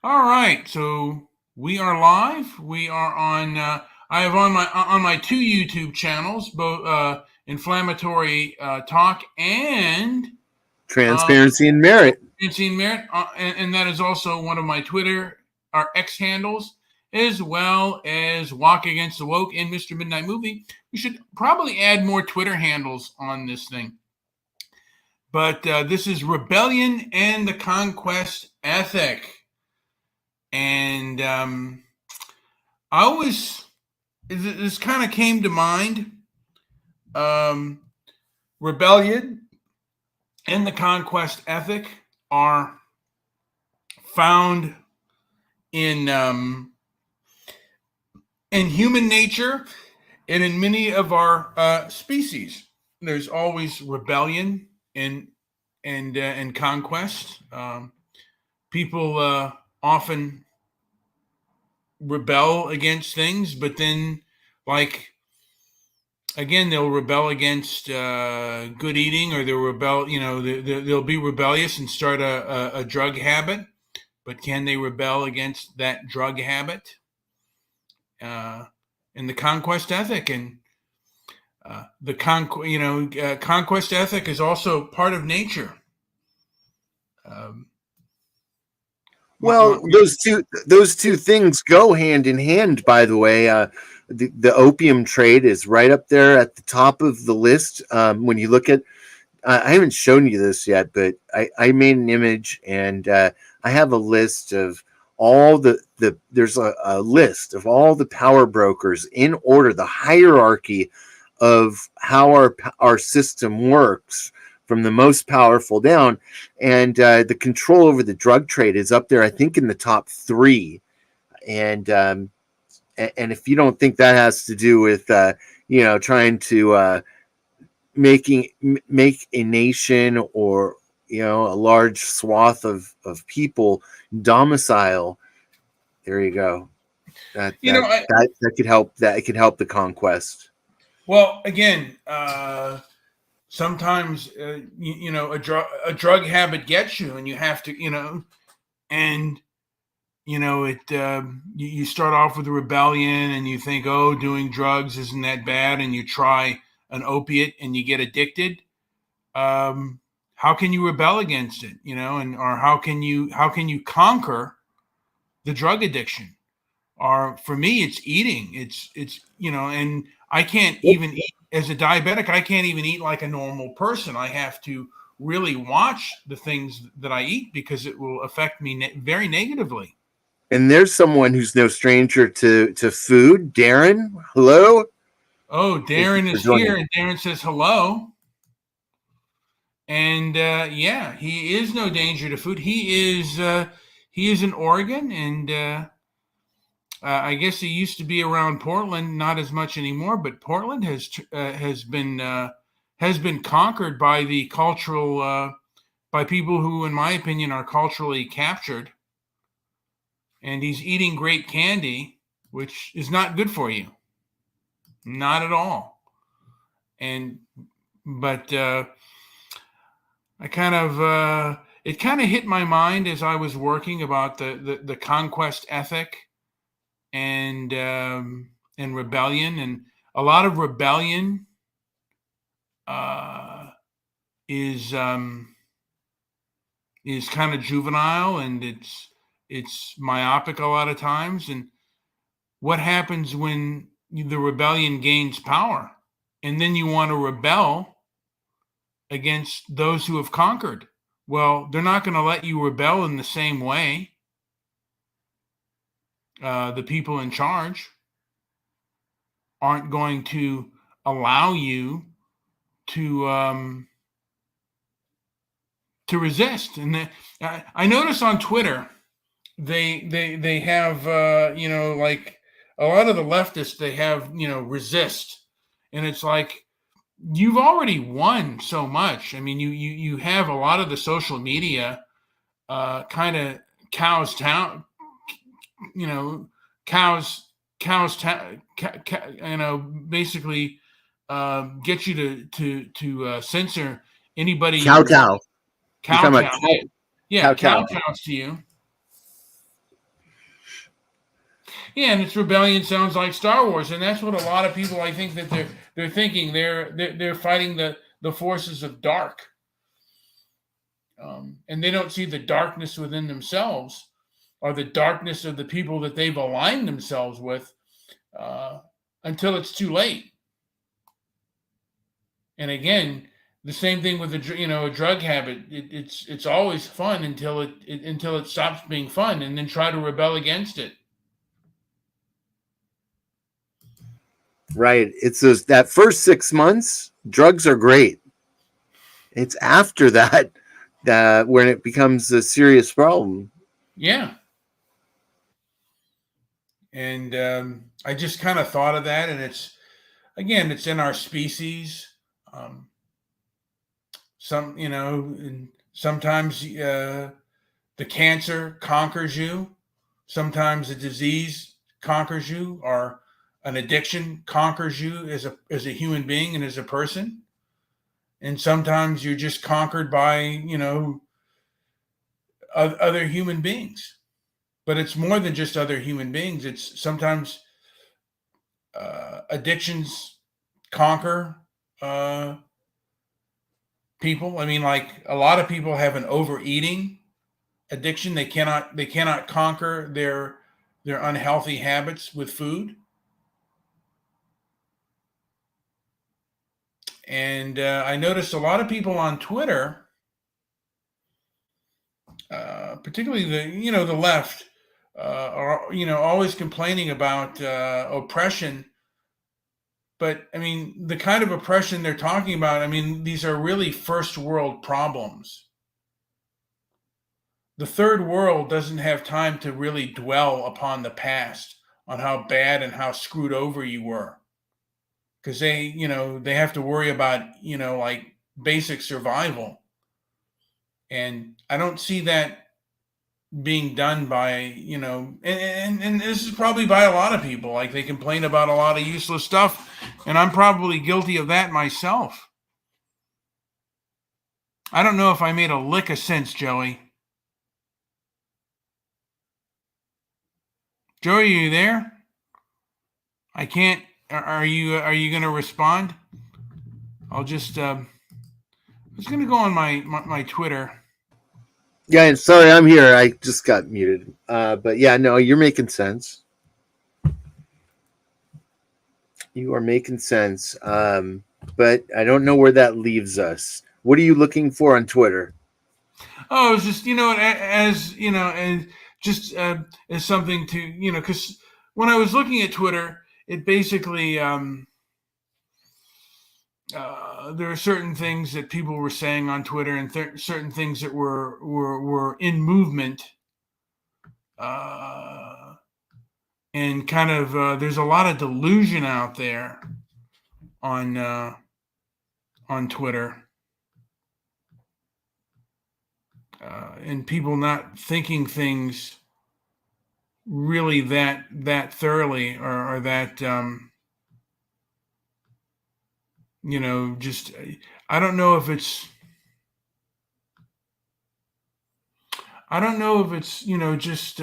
All right, so we are live. We are on. I have on my two YouTube channels, both inflammatory talk and uh, Transparency and merit. Francine Merritt, and that is also one of my Twitter our X handles, as well as Walk Against the Woke and Mr. Midnight Movie. We should probably add more Twitter handles on this thing. But this is Rebellion and the Conquest Ethic. And I always, this kind of came to mind. Um, Rebellion and the Conquest Ethic are found in human nature and in many of our species. There's always rebellion and conquest. People often rebel against things, but then, like, again, they'll rebel against good eating, or they'll rebel. They'll be rebellious and start a drug habit. But can they rebel against that drug habit? In the conquest ethic, and conquest ethic is also part of nature. Um, Well, those two things go hand in hand. By the way, the opium trade is right up there at the top of the list. When you look at, I haven't shown you this yet, but I made an image, and I have a list of all there's a list of all the power brokers in order, the hierarchy of how our system works from the most powerful down, and the control over the drug trade is up there, I think, in the top three. And if you don't think that has to do with trying to make a nation, or a large swath of people domicile, there you go. That could help. That it could help the conquest. Well, again, sometimes a drug habit gets you, and you have to, and you start off with a rebellion, and you think, oh, doing drugs isn't that bad, and you try an opiate and you get addicted. How can you rebel against it? Or how can you conquer the drug addiction? Or for me, it's eating. It's and I can't even eat as a diabetic. I can't even eat like a normal person. I have to really watch the things that I eat, because it will affect me very negatively. And there's someone who's no stranger to food. Darren, hello. Oh, Thank you Darren for is joining. here, and Darren says hello. And yeah, he is no danger to food. He is in Oregon, and I guess he used to be around Portland, not as much anymore. But Portland has been conquered by the cultural by people who, in my opinion, are culturally captured. And he's eating great candy, which is not good for you, not at all. And but I kind of it kind of hit my mind as I was working about the conquest ethic and rebellion, and a lot of rebellion uh, is kind of juvenile, and it's myopic a lot of times. And what happens when the rebellion gains power, and then you want to rebel against those who have conquered? Well, they're not going to let you rebel in the same way. The people in charge aren't going to allow you to resist. And I notice on Twitter they have like a lot of the leftists, they have resist, and it's like, you've already won so much. I mean, you have a lot of the social media kind of cows town, you know, cows basically get you to censor anybody who Cow. You're talking about kowtow. Yeah, cow. kowtows to you. Yeah, and its rebellion sounds like Star Wars, and that's what a lot of people, I think, that they're thinking. They're fighting the forces of dark, and they don't see the darkness within themselves, or the darkness of the people that they've aligned themselves with, uh, until it's too late. And again, the same thing with a drug habit. It's always fun until it stops being fun, and then try to rebel against it. Right. It's that first 6 months, drugs are great. It's after that that when it becomes a serious problem. Yeah. And I just kind of thought of that, and it's in our species. Um, and sometimes the cancer conquers you, sometimes a disease conquers you, or an addiction conquers you as a human being and as a person. And sometimes you're just conquered by other human beings. But it's more than just other human beings. It's sometimes addictions conquer people. I mean, like a lot of people have an overeating addiction. They cannot conquer their unhealthy habits with food. And I noticed a lot of people on Twitter, particularly the left, are always complaining about oppression. But I mean, the kind of oppression they're talking about, I mean, these are really first world problems. The third world doesn't have time to really dwell upon the past, on how bad and how screwed over you were, because they have to worry about like basic survival. And I don't see that being done by and this is probably by a lot of people. Like, they complain about a lot of useless stuff, and I'm probably guilty of that myself. I don't know if I made a lick of sense, Joey. Joey, are you there? I can't. Are you going to respond? I'll just I was going to go on my Twitter. Yeah, and sorry, I'm here. I just got muted. But yeah, no, you're making sense. You are making sense. But I don't know where that leaves us. What are you looking for on Twitter? Oh, it's just as just as something to because when I was looking at Twitter, it basically there are certain things that people were saying on Twitter, and certain things that were in movement, and kind of there's a lot of delusion out there on Twitter, and people not thinking things really that thoroughly, or that just I don't know if it's just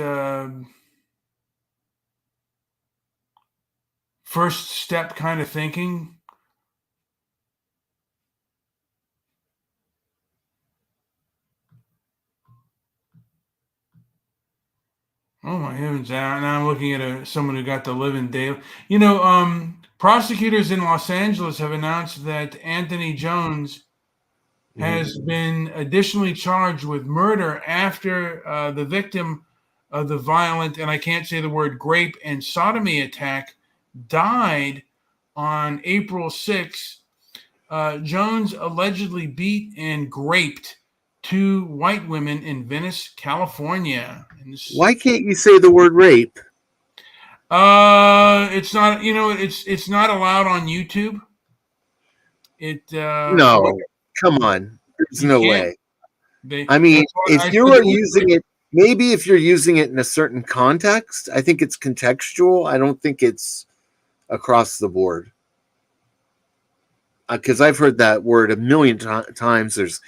first step kind of thinking. Oh my heavens! Now I'm looking at someone who got to live in daily. Prosecutors in Los Angeles have announced that Anthony Jones has been additionally charged with murder after the victim of the violent, and I can't say the word, grape and sodomy attack died on April 6th. Jones allegedly beat and graped two white women in Venice, California. Why can't you say the word rape? It's not. It's not allowed on YouTube. No, come on. There's no way. I mean, if you are using it, maybe if you're using it in a certain context, I think it's contextual. I don't think it's across the board. Because I've heard that word a million times. There's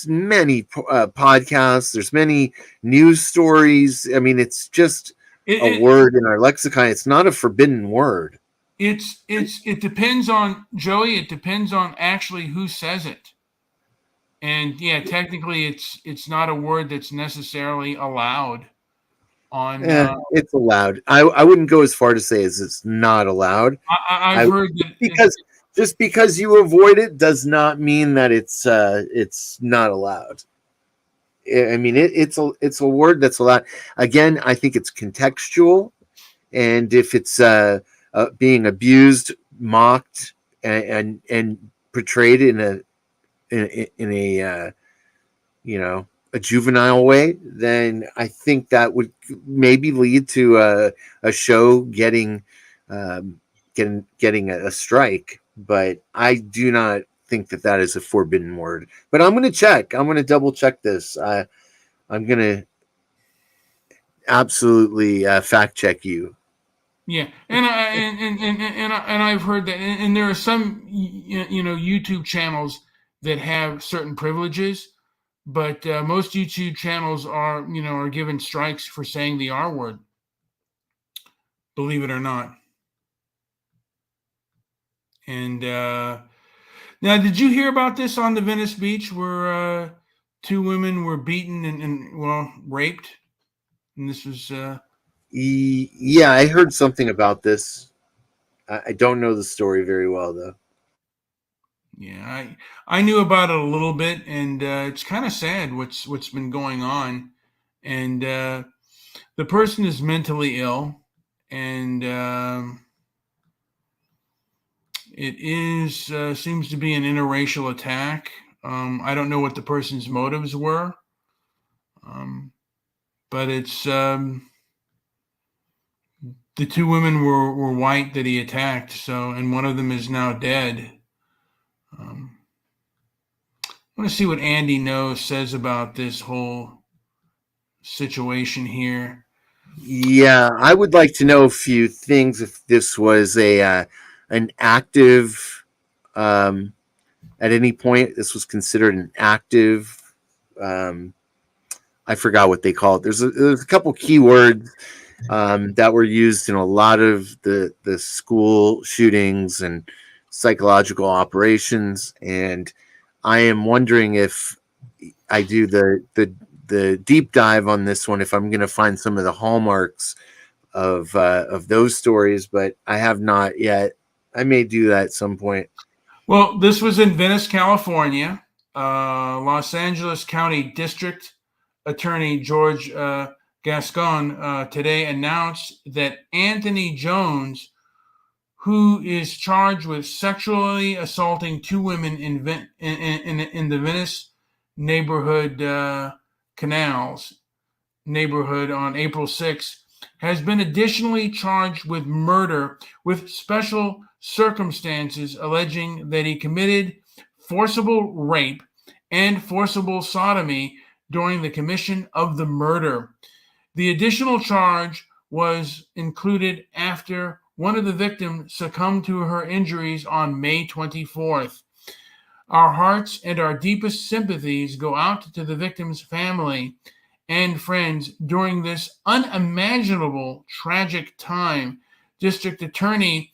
many podcasts. There's many news stories. I mean, it's just It, a it word in our lexicon. It's not a forbidden word. it depends on Joey. It depends on actually who says it. And yeah, technically, it's not a word that's necessarily allowed on. It's allowed. I wouldn't go as far to say as it's not allowed. I've I heard that because just because you avoid it does not mean that it's not allowed. I mean, it's a word that's allowed. Again, I think it's contextual, and if it's being abused, mocked, and portrayed in a a juvenile way, then I think that would maybe lead to a show um, getting a strike. But I do not think that that is a forbidden word. But I'm going to check. I'm going to double check this. I'm going to absolutely fact check you. yeah, and I've heard that, and there are some YouTube channels that have certain privileges, but most YouTube channels are given strikes for saying the R word. Believe it or not. And now, did you hear about this on the Venice Beach where two women were beaten and well raped? And this was Yeah, I heard something about this. I don't know the story very well though. yeah, I knew about it a little bit, and it's kind of sad what's been going on, and the person is mentally ill, and it is seems to be an interracial attack. I don't know what the person's motives were, um, but it's the two women were white that he attacked. So, and one of them is now dead. Um, I want to see what Andy knows says about this whole situation here. Yeah, I would like to know a few things. If this was a an active, um, at any point, this was considered an active. Um, I forgot what they call it. There's a couple keywords that were used in a lot of the school shootings and psychological operations, and I am wondering if I do the deep dive on this one, if I'm going to find some of the hallmarks of those stories, but I have not yet. I may do that at some point. Well, this was in Venice, California. Los Angeles County District Attorney George Gascon today announced that Anthony Jones, who is charged with sexually assaulting two women in the Venice neighborhood canals neighborhood on April 6th, has been additionally charged with murder with special circumstances, alleging that he committed forcible rape and forcible sodomy during the commission of the murder. The additional charge was included after one of the victims succumbed to her injuries on May 24th. Our hearts and our deepest sympathies go out to the victim's family and friends during this unimaginable tragic time. District Attorney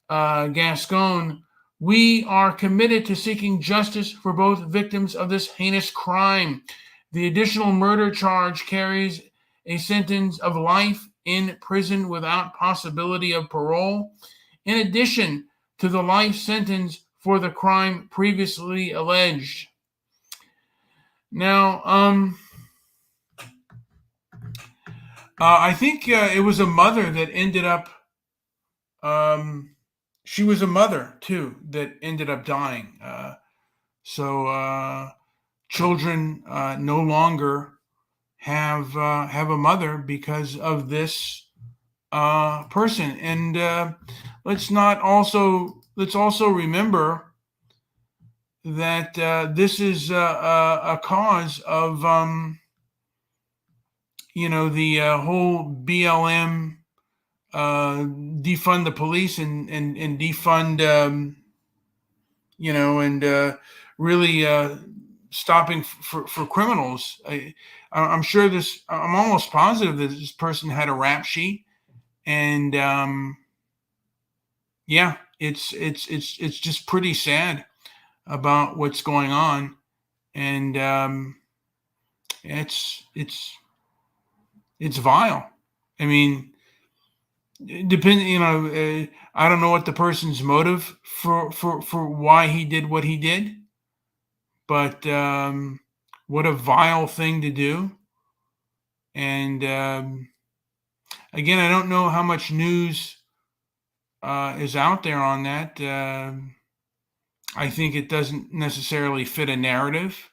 Gascon, we are committed to seeking justice for both victims of this heinous crime. The additional murder charge carries a sentence of life in prison without possibility of parole, in addition to the life sentence for the crime previously alleged. Now, I think it was a mother that ended up. She was a mother too that ended up dying. So children no longer have a mother because of this person. And let's also remember that this is a cause of the whole BLM defund the police and defund and really stopping for criminals. I'm sure I'm almost positive that this person had a rap sheet, and yeah, it's just pretty sad about what's going on, and it's it's vile. I mean, depending, I don't know what the person's motive for why he did what he did, but what a vile thing to do. And again, I don't know how much news is out there on that. I think it doesn't necessarily fit a narrative,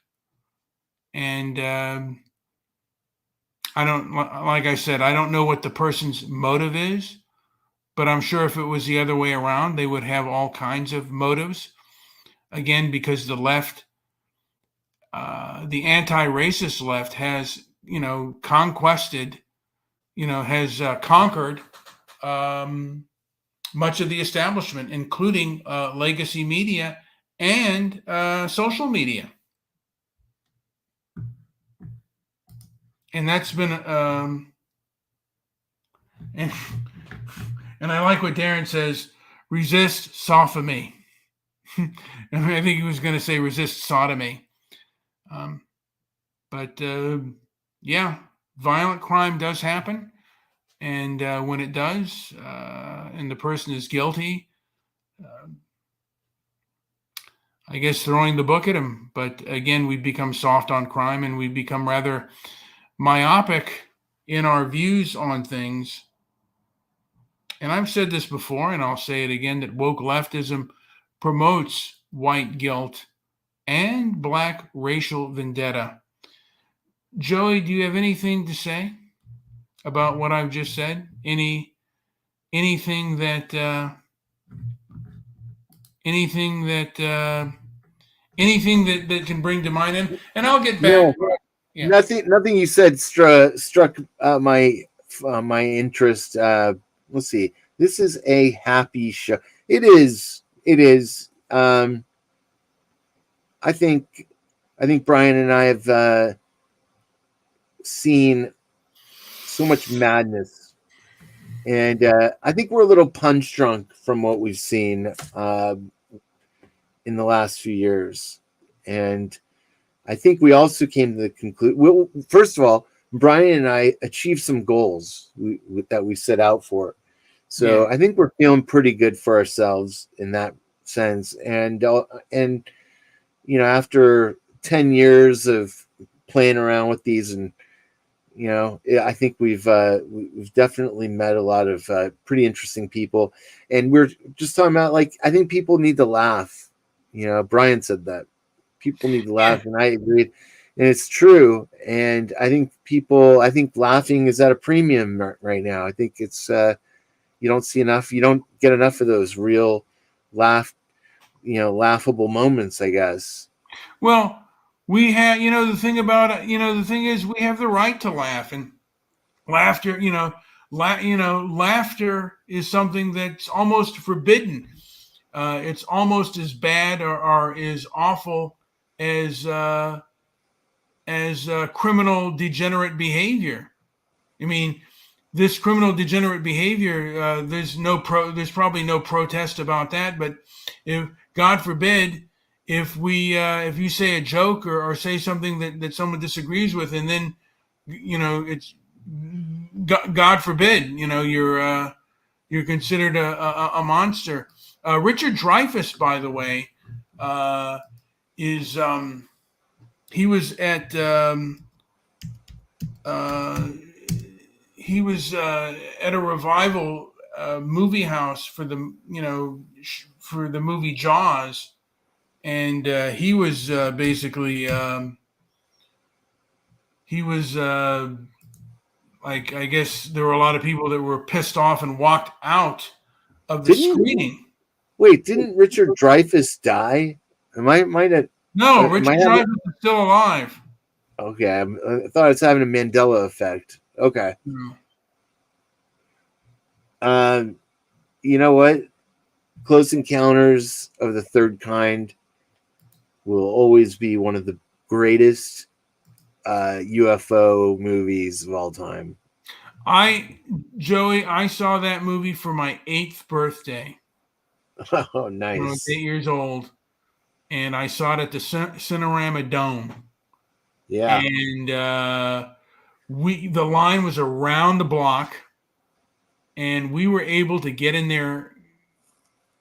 and I don't, like I said, I don't know what the person's motive is, but I'm sure if it was the other way around, they would have all kinds of motives. Again, because the left, the anti-racist left, has conquested, has conquered much of the establishment, including legacy media and social media. And that's been, and I like what Darren says: resist sodomy. I think he was going to say resist sodomy. But yeah, violent crime does happen, and when it does, and the person is guilty, I guess throwing the book at him. But again, we've become soft on crime, and we've become rather myopic in our views on things. And I've said this before, and I'll say it again, that woke leftism promotes white guilt and black racial vendetta. Joey, do you have anything to say about what I've just said? Anything that can bring to mind? And I'll get back. No, Yeah. nothing you said struck my interest. Let's see. This is a happy show. It is. I think Brian and I have seen so much madness, and I think we're a little punch drunk from what we've seen in the last few years. And I think we also came to the conclusion. Well, first of all, Brian and I achieved some goals that we set out for. So I think we're feeling pretty good for ourselves in that sense. And after 10 years of playing around with these, and I think we've definitely met a lot of pretty interesting people. And we're just talking about, like, I think people need to laugh. Brian said that people need to laugh, and I agreed, and it's true. And I think laughing is at a premium right now. I think it's you don't see enough. You don't get enough of those real laughable moments, I guess. Well, we have, the thing about it, the thing is, we have the right to laugh, and laughter, laughter is something that's almost forbidden. It's almost as bad or as awful as criminal degenerate behavior. I mean, this criminal degenerate behavior, there's probably no protest about that. But if, God forbid, if you say a joke or say something that someone disagrees with, and then it's, God forbid, you're considered a monster. Richard Dreyfuss, by the way, is he was at at a revival movie house for the movie Jaws, and he was basically like, I guess there were a lot of people that were pissed off and walked out of the screening. Wait, didn't Richard Dreyfuss die? No, Richard Dreyfuss is still alive. Okay, I thought I was having a Mandela effect. Okay. No. You know what? Close Encounters of the Third Kind will always be one of the greatest UFO movies of all time. Joey, I saw that movie for my 8th birthday Oh, when I was nice. 8 years old, and I saw it at the Cinerama Dome. Yeah, And the line was around the block, and we were able to get in there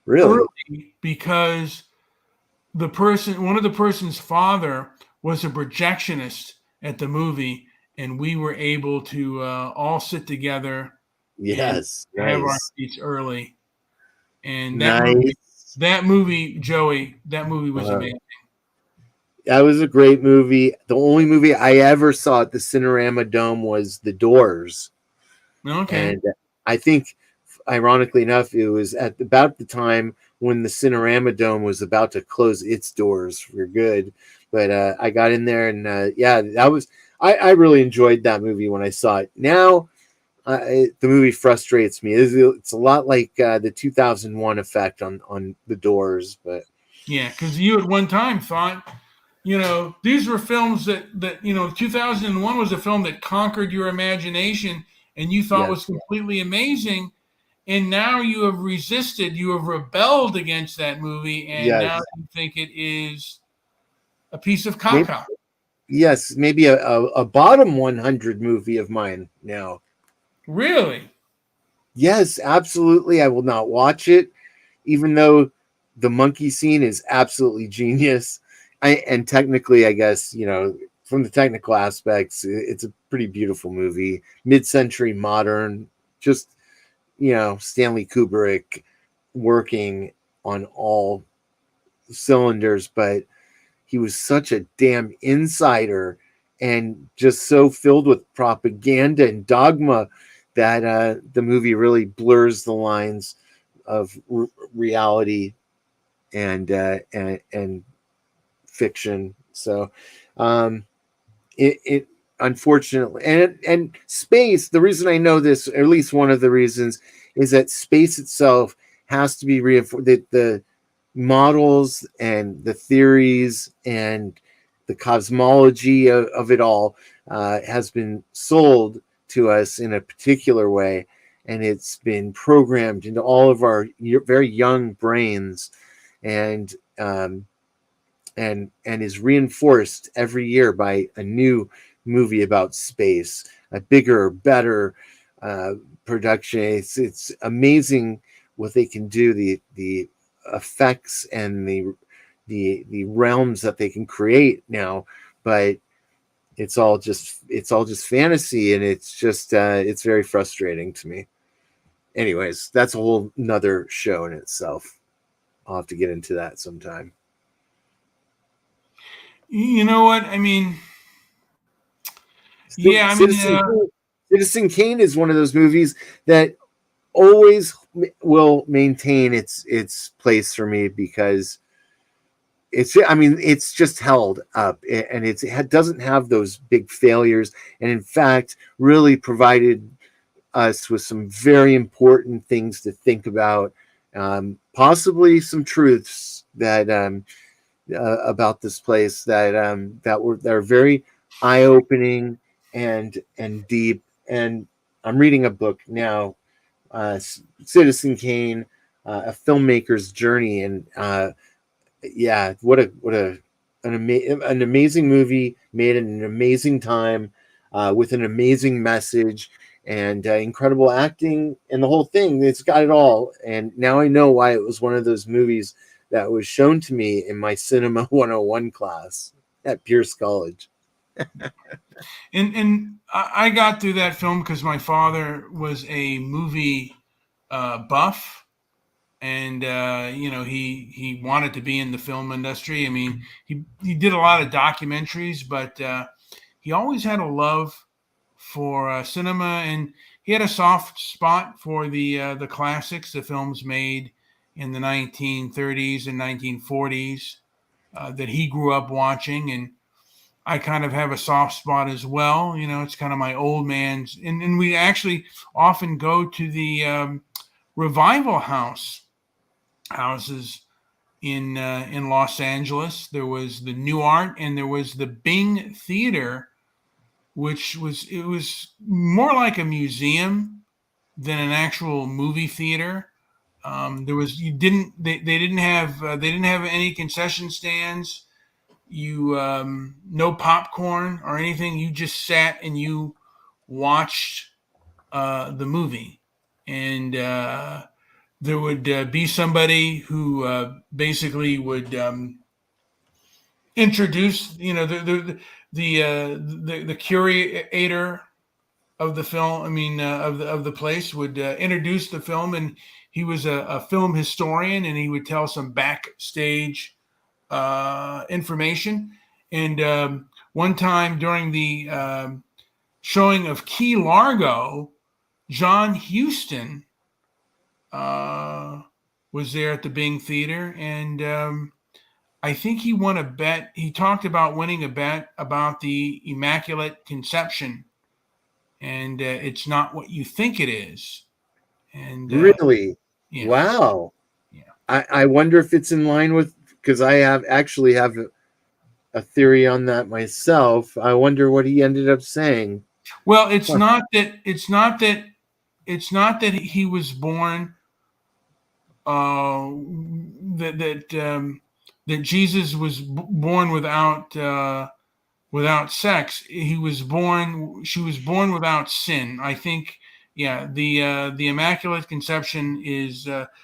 really. early because one of the person's father was a projectionist at the movie, and we were able to all sit together and Yes, have our nice, seats early. And nice. that movie, Joey, that movie was Uh, amazing. that was a great movie. The only movie I ever saw at the Cinerama Dome was The Doors, Okay. and I think, ironically enough, it was at about the time when the Cinerama Dome was about to close its doors for good. But I got in there, and yeah, that was I really enjoyed that movie when I saw it. Now the movie frustrates me. It's a lot like the 2001 effect on The Doors, but Yeah, because you at one time thought, these were films that 2001 was a film that conquered your imagination and you thought was yes, completely amazing. And now you have resisted, you have rebelled against that movie, and now yes, you think it is a piece of maybe, caca. yes, maybe a bottom 100 movie of mine now. Really? Yes, absolutely. I will not watch it, even though the monkey scene is absolutely genius. And technically, I guess, from the technical aspects, it's a pretty beautiful movie, mid-century modern, just, Stanley Kubrick working on all cylinders, but he was such a damn insider and just so filled with propaganda and dogma that the movie really blurs the lines of reality and fiction. So it unfortunately, and space. The reason I know this, or at least one of the reasons, is that space itself has to be reinforced. The models and the theories and the cosmology of it all has been sold to us in a particular way, and it's been programmed into all of our very young brains, and and is reinforced every year by a new movie about space, a bigger, better uh, production. It's amazing what they can do. The effects and the realms that they can create now, but it's all just fantasy, and it's very frustrating to me. Anyways, that's a whole nother show in itself. I'll have to get into that sometime. You know what? I mean, yeah, I mean, Citizen Kane is one of those movies that always will maintain its place for me because it's just held up, and it doesn't have those big failures, and in fact really provided us with some very important things to think about, possibly some truths about this place that are very eye opening and deep. And I'm reading a book now, Citizen Kane, a filmmaker's journey, and yeah, an amazing movie made in an amazing time, with an amazing message and incredible acting and the whole thing. It's got it all, and now I know why it was one of those movies that was shown to me in my cinema 101 class at Pierce College. and I got through that film because my father was a movie buff, and he wanted to be in the film industry. I mean, he did a lot of documentaries, but he always had a love for cinema, and he had a soft spot for the classics, the films made in the 1930s and 1940s that he grew up watching. And I kind of have a soft spot as well. It's kind of my old man's, and we actually often go to the revival houses in Los Angeles. There was the New Art, and there was the Bing Theater, which was more like a museum than an actual movie theater. There was you didn't they didn't have any concession stands. You no popcorn or anything. You just sat and you watched the movie, and there would be somebody who basically would introduce, the curator of the film. I mean, of the place would introduce the film, and he was a film historian, and he would tell some backstage information. And one time during the showing of Key Largo, John Huston was there at the Bing Theater, and I think he won a bet. He talked about winning a bet about the Immaculate Conception, and it's not what you think it is. And Really? yeah, Wow. yeah. I wonder if it's in line with, because I have a theory on that myself. I wonder what he ended up saying. Well, Huh. it's not that he was born uh, that that Jesus was born without sex. He was born. She was born without sin. I think. Yeah, the Immaculate Conception is the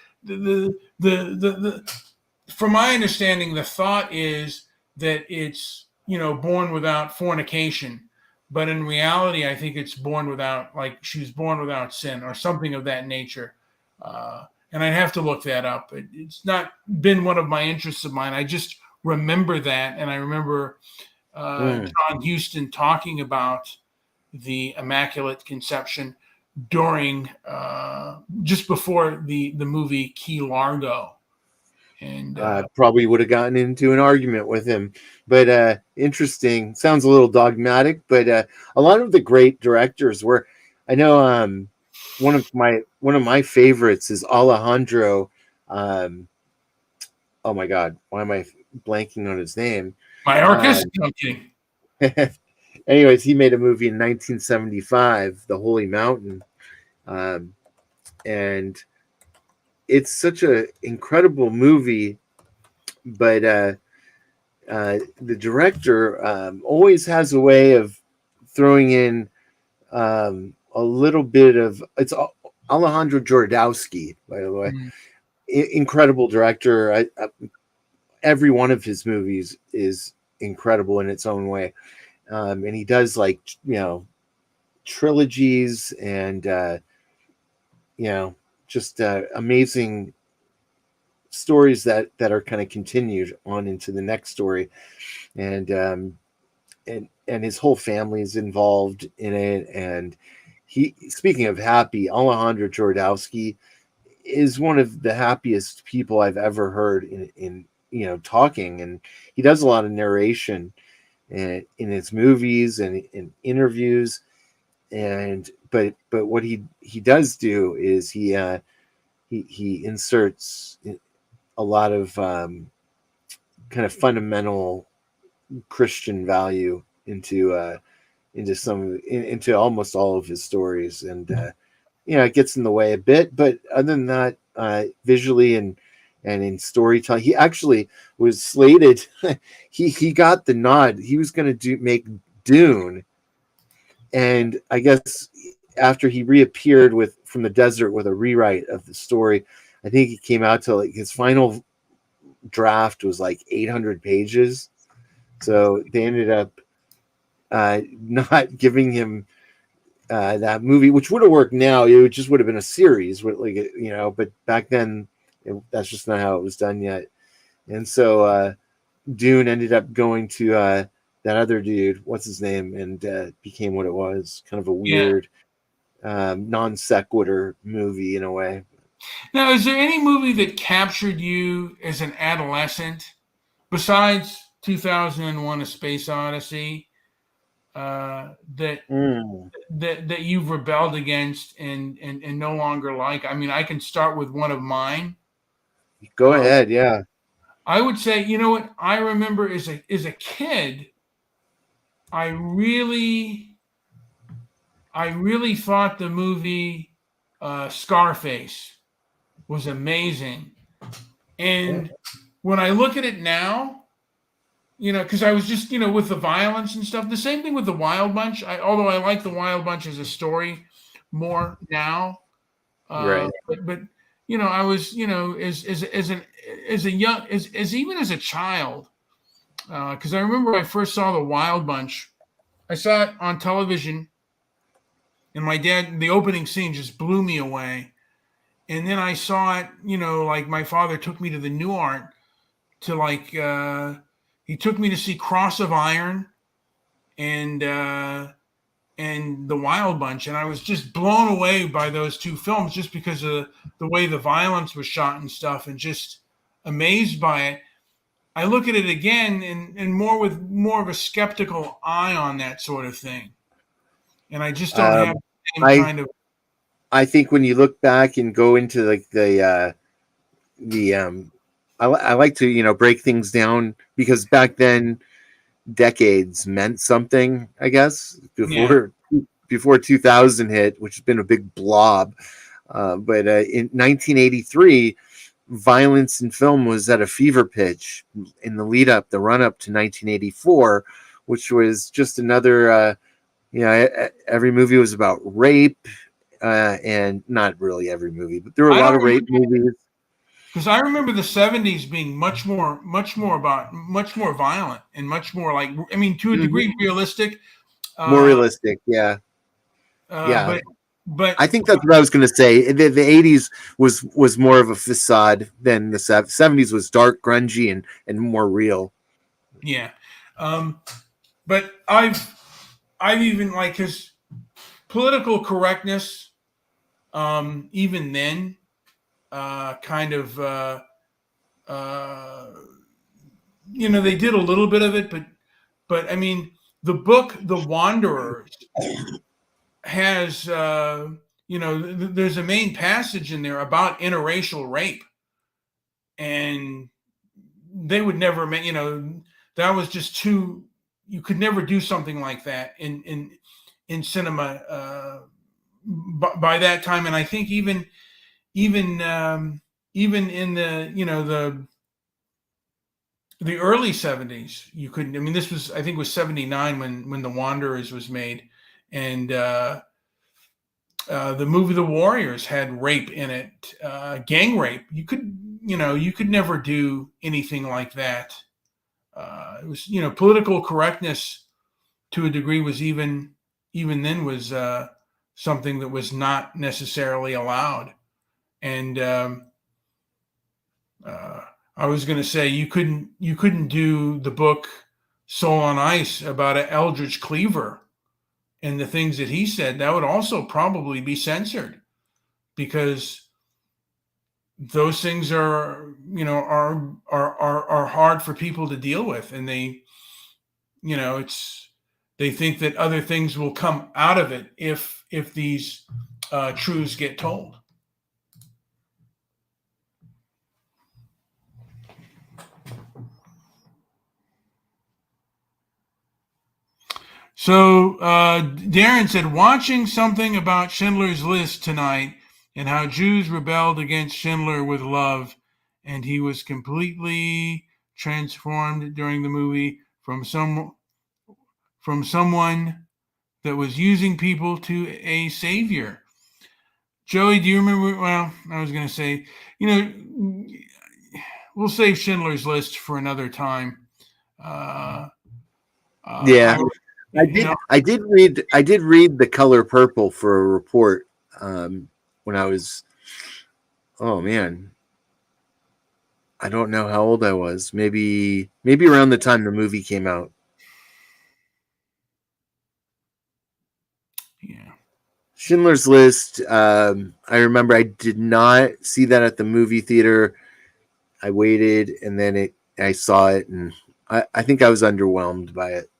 from my understanding, the thought is that it's born without fornication, but in reality, I think it's born without, like, she was born without sin or something of that nature. And I'd have to look that up. It's not been one of my interests of mine. I just remember that, and I remember Mm. John Huston talking about the Immaculate Conception during just before the movie Key Largo, and Probably would have gotten into an argument with him, but interesting. Sounds a little dogmatic, but a lot of the great directors were. I know one of my favorites is Alejandro. Um, oh my God, why am I blanking on his name? Mayorkas. Um, No, I'm kidding. anyways, he made a movie in 1975, The Holy Mountain, um, and it's such an incredible movie. But the director always has a way of throwing in a little bit of it's Alejandro Jodorowsky, by the way, Mm. incredible director. Every one of his movies is incredible in its own way, and he does, like, trilogies and you know just amazing stories that are kind of continued on into the next story, and and his whole family is involved in it. And he, speaking of happy, Alejandro Jodorowsky is one of the happiest people I've ever heard in talking, and he does a lot of narration in his movies and in interviews. And but what he does do is he inserts a lot of kind of fundamental Christian value into almost all of his stories, and it gets in the way a bit. But other than that, visually and in storytelling, he actually was slated. he got the nod. He was going to make Dune, and I guess after he reappeared with from the desert with a rewrite of the story, I think he came out to, like, his final draft was like 800 pages. So they ended up not giving him that movie, which would have worked now. It just would have been a series, but back then that's just not how it was done yet. And so Dune ended up going to that other dude, what's his name, and became what it was, kind of a Yeah. weird non sequitur movie in a way. Now, is there any movie that captured you as an adolescent besides 2001: A Space Odyssey that Mm. that you've rebelled against and no longer like? I mean, I can start with one of mine. Go Uh, ahead, yeah. I would say, you know what I remember as a kid, I really I really thought the movie Scarface was amazing. And when I look at it now, because I was just, with the violence and stuff, the same thing with the Wild Bunch. Although I like the Wild Bunch as a story more now, Right. but I was, as a young, as even as a child, because I remember when I first saw the Wild Bunch, I saw it on television, and my dad, the opening scene just blew me away. And then I saw it, like my father took me to the New Art to he took me to see Cross of Iron and the Wild Bunch, and I was just blown away by those two films just because of the way the violence was shot and stuff, and just amazed by it. I look at it again and more with more of a skeptical eye on that sort of thing, and I just don't have Um, the same I kind of. I think when you look back and go into like the I like to break things down because back then decades meant something, I guess, Yeah, before 2000 hit, which has been a big blob. But in 1983, violence in film was at a fever pitch in the run up to 1984, which was just another. Every movie was about rape, and not really every movie, but there were a I lot don't of rape remember movies. because I remember the '70s being much more violent and much more like, I mean, to a Mhm. degree realistic. More Uh, realistic, yeah, yeah. but but I think that's what I was going to say. The 80s was more of a facade than the 70s was dark, grungy, and more real. yeah, um, but I've even like his political correctness. Even then, kind of uh, they did a little bit of it, but I mean, the book The Wanderers has there's a main passage in there about interracial rape, and they would never make that was just too, you could never do something like that in cinema by that time. And I think even even in the early '70s, you couldn't. I mean, this was, I think it was '79 when The Wanderers was made, and the movie The Warriors had rape in it, gang rape. You could never do anything like that. It was, political correctness to a degree was even then was something that was not necessarily allowed. And uh, I was going to say you couldn't do the book Soul on Ice about Eldridge Cleaver and the things that he said. That would also probably be censored because those things are hard for people to deal with, and it's they think that other things will come out of it if these truths get told. So Darren said, watching something about Schindler's List tonight and how Jews rebelled against Schindler with love, and he was completely transformed during the movie from someone that was using people to a savior. Joey, do you remember? Well, I was going to say, you know, we'll save Schindler's List for another time. Uh, Yeah, I, I you did. know, I did read The Color Purple for a report when I was. Oh man, I don't know how old I was. Maybe around the time the movie came out. yeah. Schindler's List. I remember I did not see that at the movie theater. I waited, and then I saw it, and I think I was underwhelmed by it.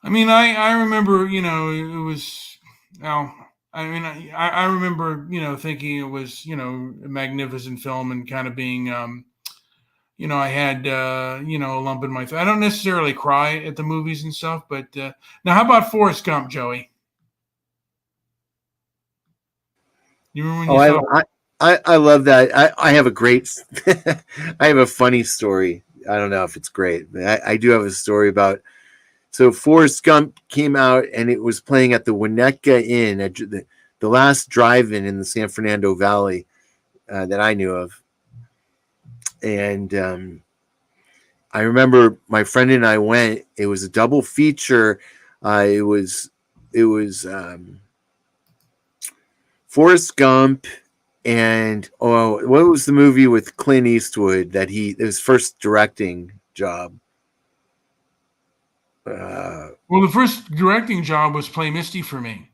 I mean, I remember, it was, well, I mean, I remember, thinking it was, a magnificent film and kind of being, I had a lump in my throat. I don't necessarily cry at the movies and stuff, but now how about Forrest Gump, Joey? You remember when Oh, you saw? I love that. I have a great, I have a funny story. I don't know if it's great, but I do have a story about. So Forrest Gump came out and it was playing at the Winnetka Inn, at the last drive-in in the San Fernando Valley that I knew of. And I remember my friend and I went. It was a double feature. It was Forrest Gump and what was the movie with Clint Eastwood that his first directing job? Well, the first directing job was Play Misty for me.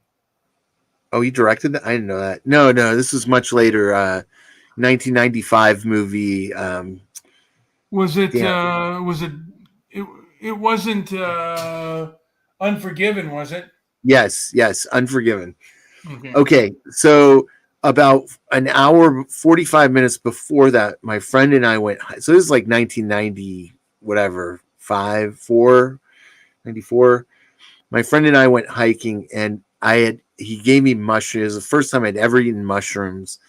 Oh, he directed that? I didn't know that. No, this was much later. 1995 movie. Was it? Yeah. Was it? It, it wasn't Unforgiven, was it? Yes. Unforgiven. Okay. Okay, so about an hour, 45 minutes before that, my friend and I went. So this is like 1990, whatever, 94. My friend and I went hiking, and he gave me mushrooms. It was the first time I'd ever eaten mushrooms.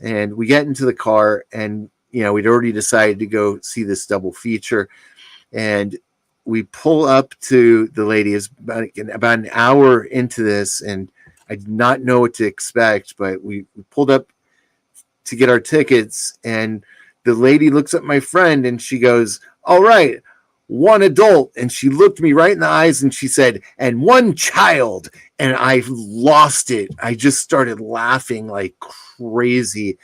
And we get into the car, and we'd already decided to go see this double feature. And we pull up to the lady. It's about an hour into this, and I did not know what to expect, but we pulled up to get our tickets, and the lady looks at my friend and she goes, "All right, one adult." And she looked me right in the eyes and she said, "And one child." And I lost it. I just started laughing like crazy.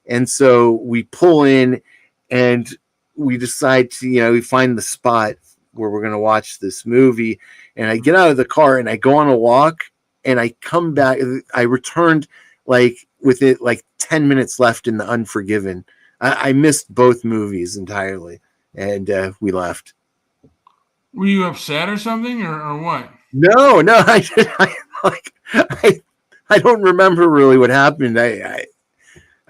And so we pull in and we decide to, we find the spot where we're going to watch this movie. And I get out of the car and I go on a walk and I come back. I returned with it 10 minutes left in the Unforgiven. I missed both movies entirely, and we left. Were you upset or something, or what? No, I, I don't remember really what happened. I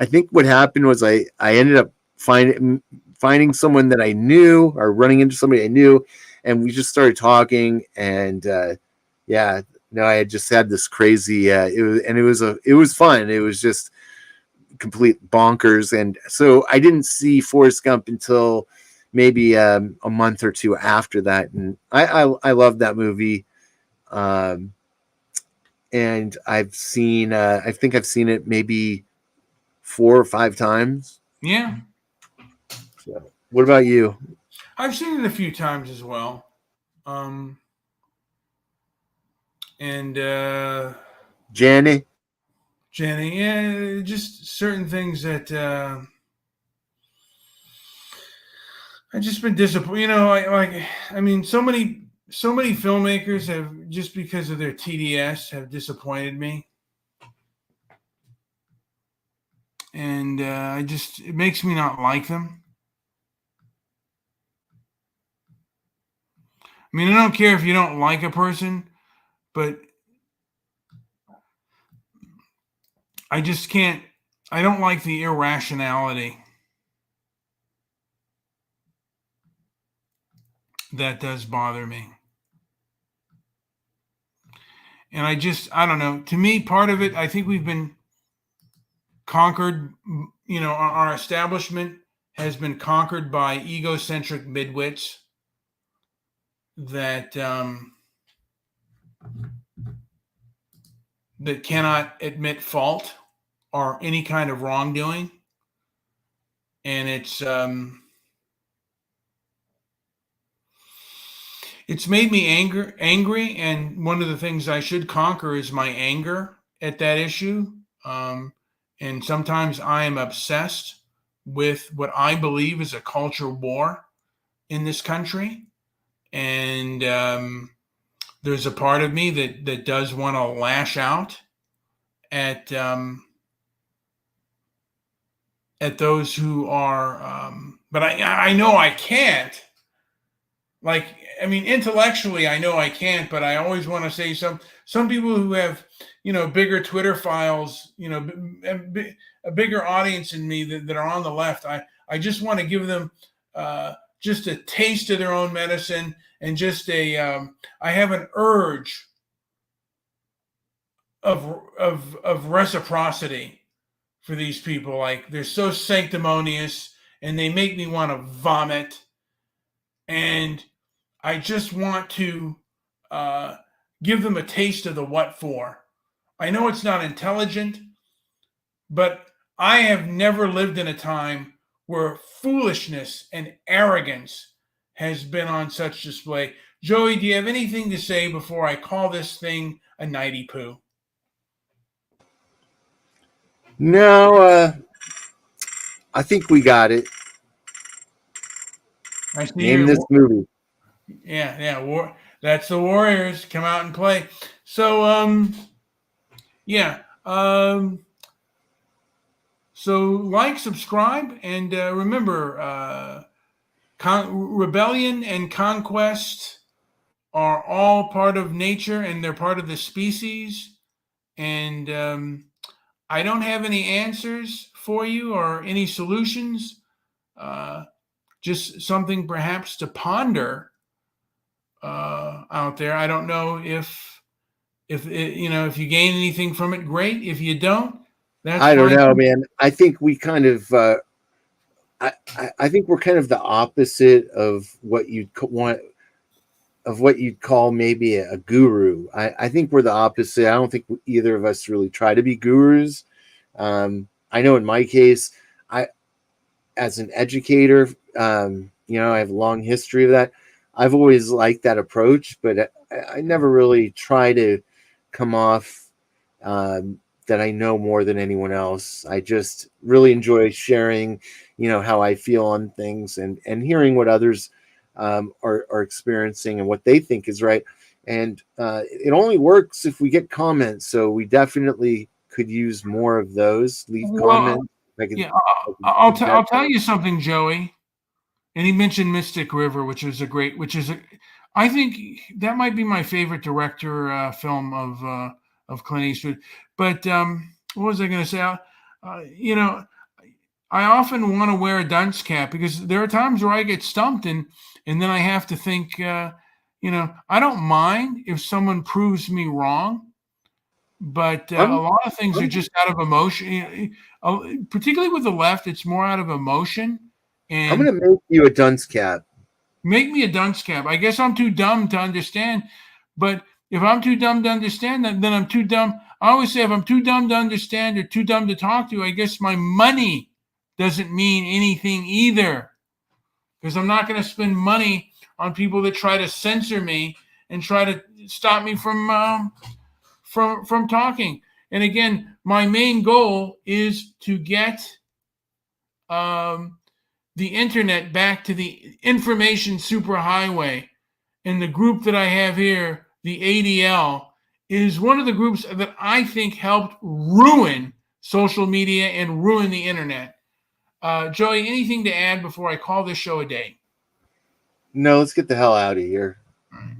think what happened was I ended up finding someone that I knew, or running into somebody I knew, and we just started talking. And yeah, no, I had just had this crazy. It was fun. It was just complete bonkers. And so I didn't see Forrest Gump until maybe a month or two after that, and I love that movie. And I've seen. I think I've seen it maybe 4 or 5 times. Yeah, So, what about you? I've seen it a few times as well. And Jenny? Jenny, yeah, just certain things that I've just been disappointed. I mean, so many filmmakers have, just because of their TDS, have disappointed me, and it makes me not like them. I mean, I don't care if you don't like a person, but I just can't. I don't like the irrationality that does bother me. And I don't know. To me, part of it, I think we've been conquered. Our establishment has been conquered by egocentric midwits that that cannot admit fault or any kind of wrongdoing, and it's made me angry. And one of the things I should conquer is my anger at that issue. And sometimes I am obsessed with what I believe is a culture war in this country. And there's a part of me that does want to lash out at those who are, but I know I can't. Like, I mean, intellectually, I know I can't, but I always want to say some people who have, bigger Twitter files, a bigger audience than me that are on the left. I just want to give them just a taste of their own medicine, and just I have an urge of reciprocity for these people. Like, they're so sanctimonious and they make me want to vomit. And I just want to give them a taste of the what for. I know it's not intelligent, but I have never lived in a time where foolishness and arrogance has been on such display. Joey, do you have anything to say before I call this thing a nighty poo? No, I think we got it. I see Name this movie. Yeah. That's the Warriors. Come out and play. So, yeah. So like, subscribe, and remember, rebellion and conquest are all part of nature, and they're part of the species. And I don't have any answers for you or any solutions. Just something perhaps to ponder out there. I don't know if if you gain anything from it, great. If you don't, that's I don't fine. know, man. I think we kind of I think we're kind of the opposite of what you'd want, of what you'd call maybe a guru. I think we're the opposite. I don't think either of us really try to be gurus. I know in my case, as an educator, I have a long history of that. I've always liked that approach, but I never really try to come off that I know more than anyone else. I just really enjoy sharing, how I feel on things, and hearing what others are experiencing and what they think is right. And it only works if we get comments. So we definitely could use more of those. Leave comments. I'll tell you something, Joey. And he mentioned Mystic River, I think that might be my favorite director film of Clint Eastwood. But what was I going to say? I often want to wear a dunce cap, because there are times where I get stumped, and then I have to think. I don't mind if someone proves me wrong, but a lot of things are just out of emotion. Particularly with the left, it's more out of emotion. And I'm going to make you a dunce cap. Make me a dunce cap. I guess I'm too dumb to understand. But if I'm too dumb to understand, then I'm too dumb. I always say, if I'm too dumb to understand or too dumb to talk to, I guess my money doesn't mean anything either. Because I'm not going to spend money on people that try to censor me and try to stop me from talking. And again, my main goal is to get the internet back to the information superhighway. And the group that I have here, the ADL, is one of the groups that I think helped ruin social media and ruin the internet. Joey, anything to add before I call this show a day? No, let's get the hell out of here. All right.